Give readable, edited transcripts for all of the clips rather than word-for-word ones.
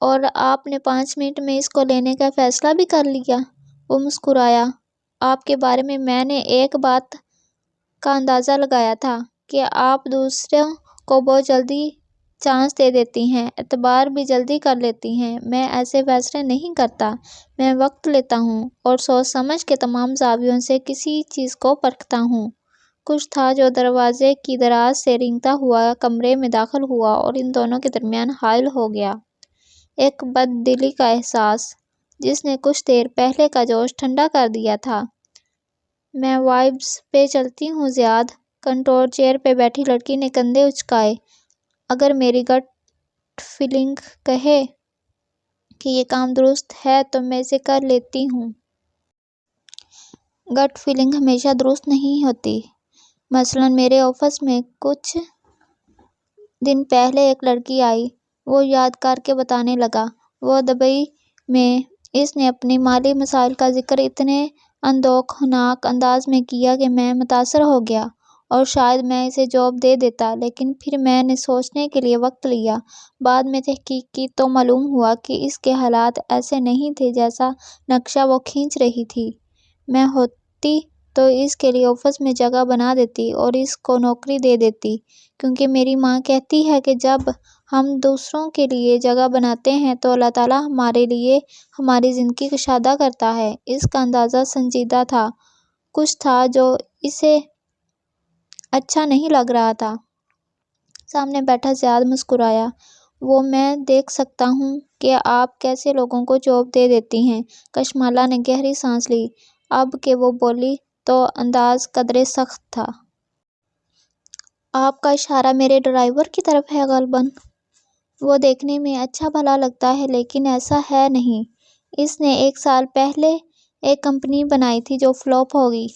اور آپ نے 5 منٹ میں اس کو لینے کا فیصلہ بھی کر لیا؟ وہ مسکرایا۔ آپ کے بارے میں نے ایک بات کا اندازہ لگایا تھا کہ آپ دوسروں کو بہت جلدی چانس دے دیتی ہیں، اعتبار بھی جلدی کر لیتی ہیں۔ میں ایسے فیصلے نہیں کرتا، میں وقت لیتا ہوں اور سوچ سمجھ کے تمام زاویوں سے کسی چیز کو پرکھتا ہوں۔ کچھ تھا جو دروازے کی دراز سے رینگتا ہوا کمرے میں داخل ہوا اور ان دونوں کے درمیان حائل ہو گیا، ایک بد دلی کا احساس جس نے کچھ دیر پہلے کا جوش ٹھنڈا کر دیا تھا۔ میں وائبس پہ چلتی ہوں زیاد، کنٹرول چیئر پہ بیٹھی لڑکی نے کندھے اچکائے۔ اگر میری گٹ فیلنگ کہے کہ یہ کام درست ہے تو میں اسے کر لیتی ہوں۔ گٹ فیلنگ ہمیشہ درست نہیں ہوتی۔ مثلاً میرے آفس میں کچھ دن پہلے ایک لڑکی آئی، وہ یاد کر کے بتانے لگا۔ وہ دبئی میں اس نے اپنے مالی مسائل کا ذکر اتنے اندوہناک انداز میں کیا کہ میں متاثر ہو گیا اور شاید میں اسے جاب دے دیتا، لیکن پھر میں نے سوچنے کے لیے وقت لیا۔ بعد میں تحقیق کی تو معلوم ہوا کہ اس کے حالات ایسے نہیں تھے جیسا نقشہ وہ کھینچ رہی تھی۔ میں ہوتی تو اس کے لیے آفس میں جگہ بنا دیتی اور اس کو نوکری دے دیتی، کیونکہ میری ماں کہتی ہے کہ جب ہم دوسروں کے لیے جگہ بناتے ہیں تو اللہ تعالیٰ ہمارے لیے ہماری زندگی کشادہ کرتا ہے۔ اس کا انداز سنجیدہ تھا، کچھ تھا جو اسے اچھا نہیں لگ رہا تھا۔ سامنے بیٹھا زیاد مسکرایا۔ وہ میں دیکھ سکتا ہوں کہ آپ کیسے لوگوں کو جاب دے دیتی ہیں۔ کشمالہ نے گہری سانس لی۔ اب کہ وہ بولی تو انداز قدرے سخت تھا۔ آپ کا اشارہ میرے ڈرائیور کی طرف ہے غالباً۔ وہ دیکھنے میں اچھا بھلا لگتا ہے لیکن ایسا ہے نہیں۔ اس نے 1 سال پہلے ایک کمپنی بنائی تھی جو فلاپ ہو گئی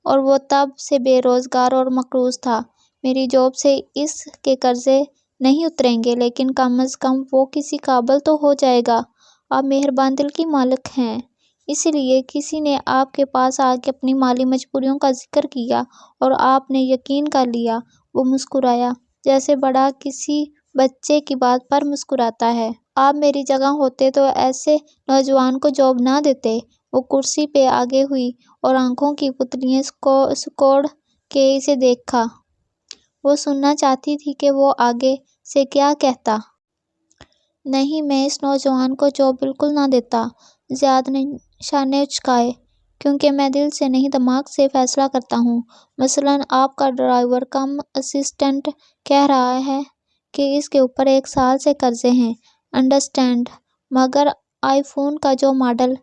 اور وہ تب سے بے روزگار اور مقروض تھا۔ میری جاب سے اس کے قرضے نہیں اتریں گے لیکن کم از کم وہ کسی قابل تو ہو جائے گا۔ آپ مہربان دل کی مالک ہیں، اسی لیے کسی نے آپ کے پاس آ کے اپنی مالی مجبوریوں کا ذکر کیا اور آپ نے یقین کر لیا۔ وہ مسکرایا جیسے بڑا کسی بچے کی بات پر مسکراتا ہے۔ آپ میری جگہ ہوتے تو ایسے نوجوان کو جاب نہ دیتے۔ وہ کرسی پہ آگے ہوئی اور آنکھوں کی پتلیاں سکوڑ کے اسے دیکھا۔ وہ سننا چاہتی تھی کہ وہ آگے سے کیا کہتا۔ نہیں، میں اس نوجوان کو جاب بالکل نہ دیتا۔ زیاد نے شانے اچکائے۔ کیونکہ میں دل سے نہیں دماغ سے فیصلہ کرتا ہوں۔ مثلاً آپ کا ڈرائیور کم اسسٹنٹ کہہ رہا ہے کہ اس کے اوپر 1 سال سے قرضے ہیں۔ انڈرسٹینڈ، مگر آئی فون کا جو ماڈل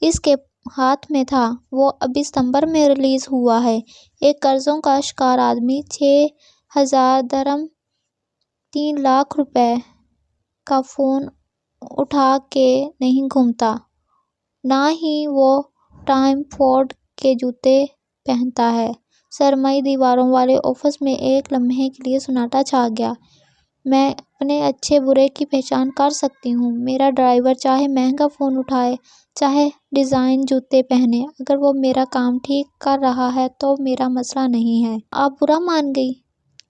اس کے ہاتھ میں تھا وہ ابھی ستمبر میں ریلیز ہوا ہے۔ ایک قرضوں کا شکار آدمی 6,000 درہم 3 لاکھ روپے کا فون اٹھا کے نہیں گھومتا، نہ ہی وہ ٹام فورڈ کے جوتے پہنتا ہے۔ سرمئی دیواروں والے آفس میں ایک لمحے کے لیے سناٹا چھا گیا۔ میں اپنے اچھے برے کی پہچان کر سکتی ہوں۔ میرا ڈرائیور چاہے مہنگا فون اٹھائے، چاہے ڈیزائن جوتے پہنے، اگر وہ میرا کام ٹھیک کر رہا ہے تو میرا مسئلہ نہیں ہے۔ آپ برا مان گئی؟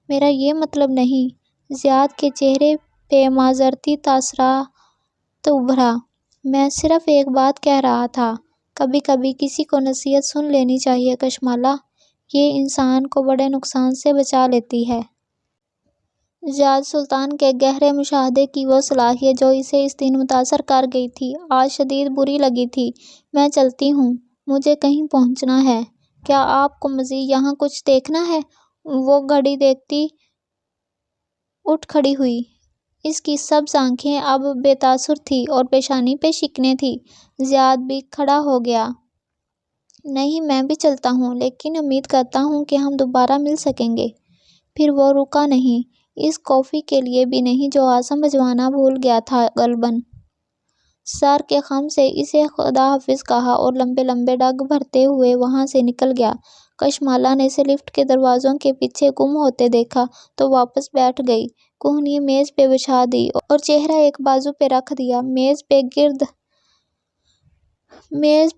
میرا یہ مطلب نہیں۔ زیاد کے چہرے پہ معذرتی تاثرات ابھرا۔ میں صرف ایک بات کہہ رہا تھا، کبھی کبھی کسی کو نصیحت سن لینی چاہیے کشمالہ، یہ انسان کو بڑے نقصان سے بچا لیتی ہے۔ زیاد سلطان کے گہرے مشاہدے کی وہ صلاحیت جو اسے اس دن متاثر کر گئی تھی آج شدید بری لگی تھی۔ میں چلتی ہوں، مجھے کہیں پہنچنا ہے۔ کیا آپ کو مزید یہاں کچھ دیکھنا ہے؟ وہ گھڑی دیکھتی اٹھ کھڑی ہوئی۔ اس کی سبز آنکھیں اب بے تاثر تھیں اور پیشانی پہ شکنیں تھیں۔ زیاد بھی کھڑا ہو گیا۔ نہیں، میں بھی چلتا ہوں، لیکن امید کرتا ہوں کہ ہم دوبارہ مل سکیں گے۔ پھر وہ رکا نہیں، اس کافی کے لیے بھی نہیں جو عاصم بھجوانا بھول گیا تھا غالباً۔ سر کے خم سے اسے خدا حافظ کہا اور لمبے لمبے ڈگ بھرتے ہوئے وہاں سے نکل گیا۔ کشمالہ نے اسے لفٹ کے دروازوں کے پیچھے گم ہوتے دیکھا تو واپس بیٹھ گئی۔ کوہنی میز پہ بچھا دی اور چہرہ ایک بازو پہ رکھ دیا۔ میز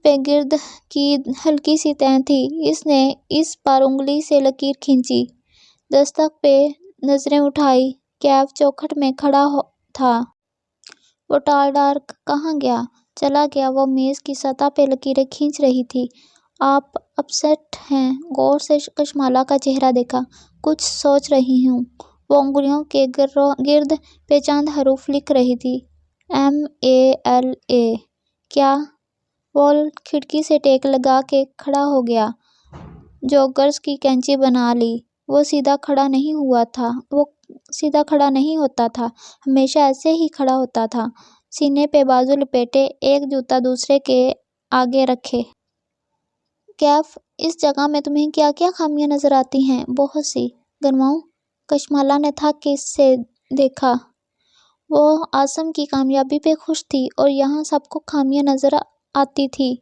پہ گرد کی ہلکی سی تہ تھی۔ اس نے اس پر انگلی سے لکیر کھینچی، دستک پہ نظریں اٹھائیں۔ کیف چوکھٹ میں کھڑا تھا۔ وہ ٹال ڈال کہاں گیا؟ چلا گیا۔ وہ میز کی سطح پہ لکیریں کھینچ رہی تھی۔ آپ اپسیٹ ہیں؟ غور سے کشمالہ کا چہرہ دیکھا۔ کچھ سوچ رہی ہوں۔ وہ انگلیوں کے گرد پہ چند حروف لکھ رہی تھی۔ MALA۔ کیا؟ وہ کھڑکی سے ٹیک لگا کے کھڑا ہو گیا۔ جوگرز کی کینچی بنا لی۔ وہ سیدھا کھڑا نہیں ہوتا تھا، ہمیشہ ایسے ہی کھڑا ہوتا تھا، سینے پہ بازو لپیٹے، ایک جوتا دوسرے کے آگے رکھے۔ کیف، اس جگہ میں تمہیں کیا کیا خامیاں نظر آتی ہیں؟ بہت سی۔ گنواؤں؟ کشمالہ نے تھک کے اسے دیکھا۔ وہ عاصم کی کامیابی پہ خوش تھی اور یہاں سب کو خامیاں نظر آتی تھی۔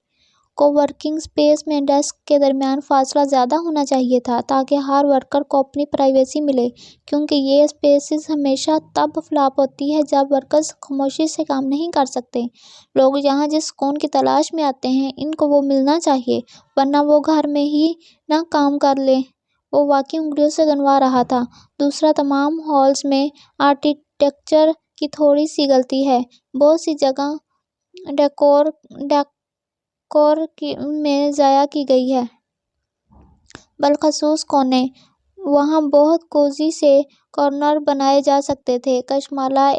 کوورکنگ اسپیس میں ڈیسک کے درمیان فاصلہ زیادہ ہونا چاہیے تھا تاکہ ہر ورکر کو اپنی پرائیویسی ملے، کیونکہ یہ اسپیسز ہمیشہ تب فلاپ ہوتی ہیں جب ورکرز خاموشی سے کام نہیں کر سکتے۔ لوگ یہاں جس سکون کی تلاش میں آتے ہیں، ان کو وہ ملنا چاہیے، ورنہ وہ گھر میں ہی نہ کام کر لیں۔ وہ واقعی انگلیوں سے گنوا رہا تھا۔ دوسرا، تمام ہالز میں آرکیٹیکچر کی تھوڑی سی غلطی ہے۔ بہت سی جگہ ڈیکور میں ضائع کی گئی ہے۔ بالخصوص کونے۔ وہاں بہت کوزی سے کارنر بنائے جا سکتے تھے۔ کشمالہ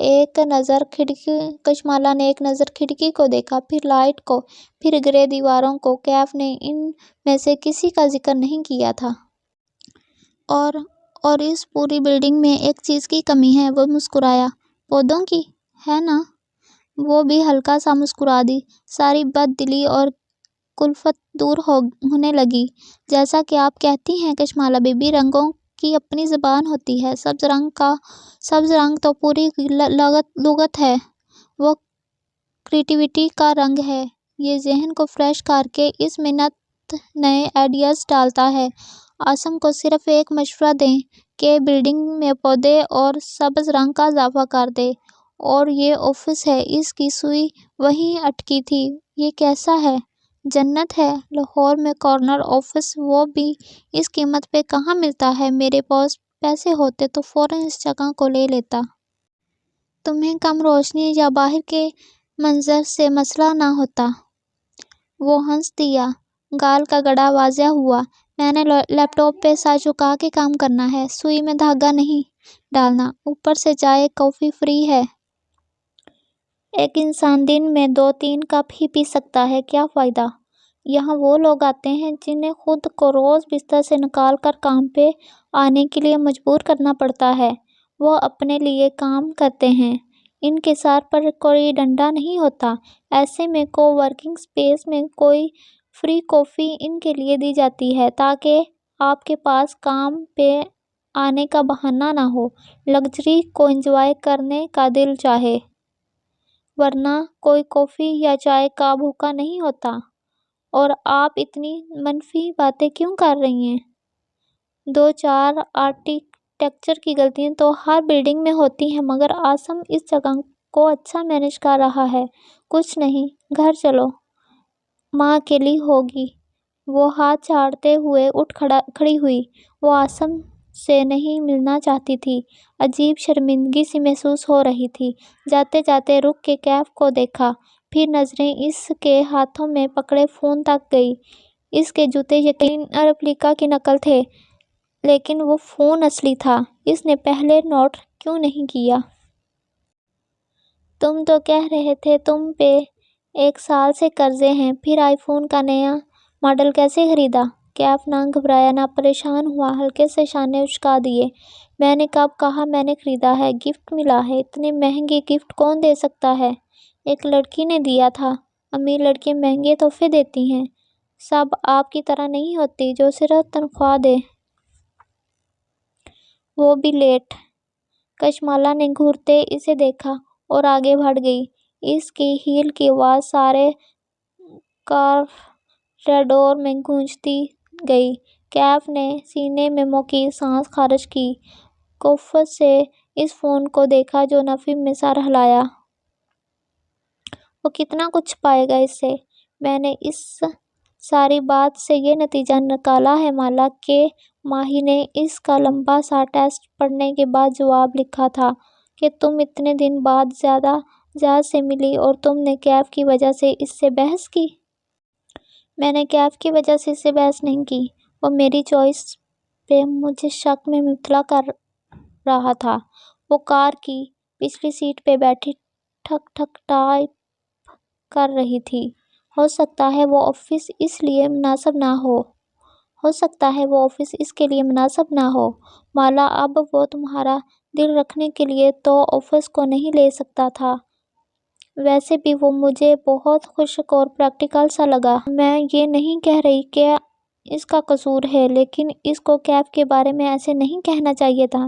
نے ایک نظر کھڑکی کو دیکھا، پھر لائٹ کو، پھر گرے دیواروں کو۔ کیف نے ان میں سے کسی کا ذکر نہیں کیا تھا۔ اور اس پوری بلڈنگ میں ایک چیز کی کمی ہے۔ وہ مسکرایا۔ پودوں کی؟ ہے نا؟ وہ بھی ہلکا سا مسکرا دی۔ ساری بد دلی اور کلفت دور ہونے لگی۔ جیسا کہ آپ کہتی ہیں کشمالہ بی بی، رنگوں کی اپنی زبان ہوتی ہے۔ سبز رنگ تو پوری لغت ہے۔ وہ کریٹیوٹی کا رنگ ہے۔ یہ ذہن کو فریش کر کے اس میں نئے آئیڈیاز ڈالتا ہے۔ عاصم کو صرف ایک مشورہ دیں کہ بلڈنگ میں پودے اور سبز رنگ کا اضافہ کر دے۔ اور یہ آفس ہے۔ اس کی سوئی وہیں اٹکی تھی۔ یہ کیسا ہے؟ جنت ہے۔ لاہور میں کارنر آفس، وہ بھی اس قیمت پہ کہاں ملتا ہے؟ میرے پاس پیسے ہوتے تو فوراً اس جگہ کو لے لیتا۔ تمہیں کم روشنی یا باہر کے منظر سے مسئلہ نہ ہوتا۔ وہ ہنس دیا۔ گال کا گڑھا واضح ہوا۔ میں نے لیپ ٹاپ پہ سر جھکا کے کام کرنا ہے، سوئی میں دھاگا نہیں ڈالنا۔ اوپر سے چائے کافی فری ہے۔ ایک انسان دن میں 2-3 کپ ہی پی سکتا ہے، کیا فائدہ؟ یہاں وہ لوگ آتے ہیں جنہیں خود کو روز بستر سے نکال کر کام پہ آنے کے لیے مجبور کرنا پڑتا ہے۔ وہ اپنے لیے کام کرتے ہیں۔ ان کے سر پر کوئی ڈنڈا نہیں ہوتا۔ ایسے میں کوورکنگ اسپیس میں کوئی فری کافی ان کے لیے دی جاتی ہے تاکہ آپ کے پاس کام پہ آنے کا بہانہ نہ ہو، لگژری کو انجوائے کرنے کا دل چاہے۔ ورنہ کوئی کافی یا چائے کا بھوکا نہیں ہوتا۔ اور آپ اتنی منفی باتیں کیوں کر رہی ہیں؟ 2-4 آرکیٹیکچر کی غلطیاں تو ہر بلڈنگ میں ہوتی ہیں، مگر عاصم اس جگہ کو اچھا مینیج کر رہا ہے۔ کچھ نہیں، گھر چلو، ماں اکیلی ہوگی۔ وہ ہاتھ جھاڑتے ہوئے اٹھ کھڑی ہوئی۔ وہ عاصم سے نہیں ملنا چاہتی تھی۔ عجیب شرمندگی سی محسوس ہو رہی تھی۔ جاتے جاتے رک کے کیف کو دیکھا، پھر نظریں اس کے ہاتھوں میں پکڑے فون تک گئی۔ اس کے جوتے یقیناً ریپلیکا کی نقل تھے، لیکن وہ فون اصلی تھا۔ اس نے پہلے نوٹ کیوں نہیں کیا؟ تم تو کہہ رہے تھے تم پہ 1 سال سے قرضے ہیں، پھر آئی فون کا نیا ماڈل کیسے خریدا؟ کیف نہ گھبرایا نہ پریشان ہوا، ہلکے سے شانے اچکا دیے۔ میں نے کب کہا میں نے خریدا ہے؟ گفٹ ملا ہے۔ اتنے مہنگے گفٹ کون دے سکتا ہے؟ ایک لڑکی نے دیا تھا۔ امیر لڑکیاں مہنگے تحفے دیتی ہیں۔ سب آپ کی طرح نہیں ہوتی جو صرف تنخواہ دے۔ وہ بھی لیٹ۔ کشمالہ نے گھورتے اسے دیکھا اور آگے بڑھ گئی۔ اس کی ہیل کی آواز سارے کاریڈور میں گونجتی گئی۔ کیف نے سینے میں مکئی سانس خارج کی۔ کفت سے اس فون کو دیکھا جو نفی میں سر ہلایا۔ وہ کتنا کچھ پائے گا اس سے؟ میں نے اس ساری بات سے یہ نتیجہ نکالا ہے مالا، کہ ماہی نے اس کا لمبا سا ٹیسٹ پڑھنے کے بعد جواب لکھا تھا کہ تم اتنے دن بعد زیادہ جہاز سے ملی اور تم نے کیف کی وجہ سے اس سے بحث کی؟ میں نے کیف کی وجہ سے اس سے بحث نہیں کی۔ وہ میری چوائس پہ مجھے شک میں مبتلا کر رہا تھا۔ وہ کار کی پچھلی سیٹ پہ بیٹھی ٹھک ٹھک ٹائپ کر رہی تھی۔ ہو سکتا ہے وہ آفس اس لیے مناسب نہ ہو۔ ہو سکتا ہے وہ آفس اس کے لیے مناسب نہ ہو۔ مالا، اب وہ تمہارا دل رکھنے کے لیے تو آفس کو نہیں لے سکتا تھا۔ ویسے بھی وہ مجھے بہت خشک اور پریکٹیکل سا لگا۔ میں یہ نہیں کہہ رہی کہ اس کا قصور ہے، لیکن اس کو کیف کے بارے میں ایسے نہیں کہنا چاہیے تھا۔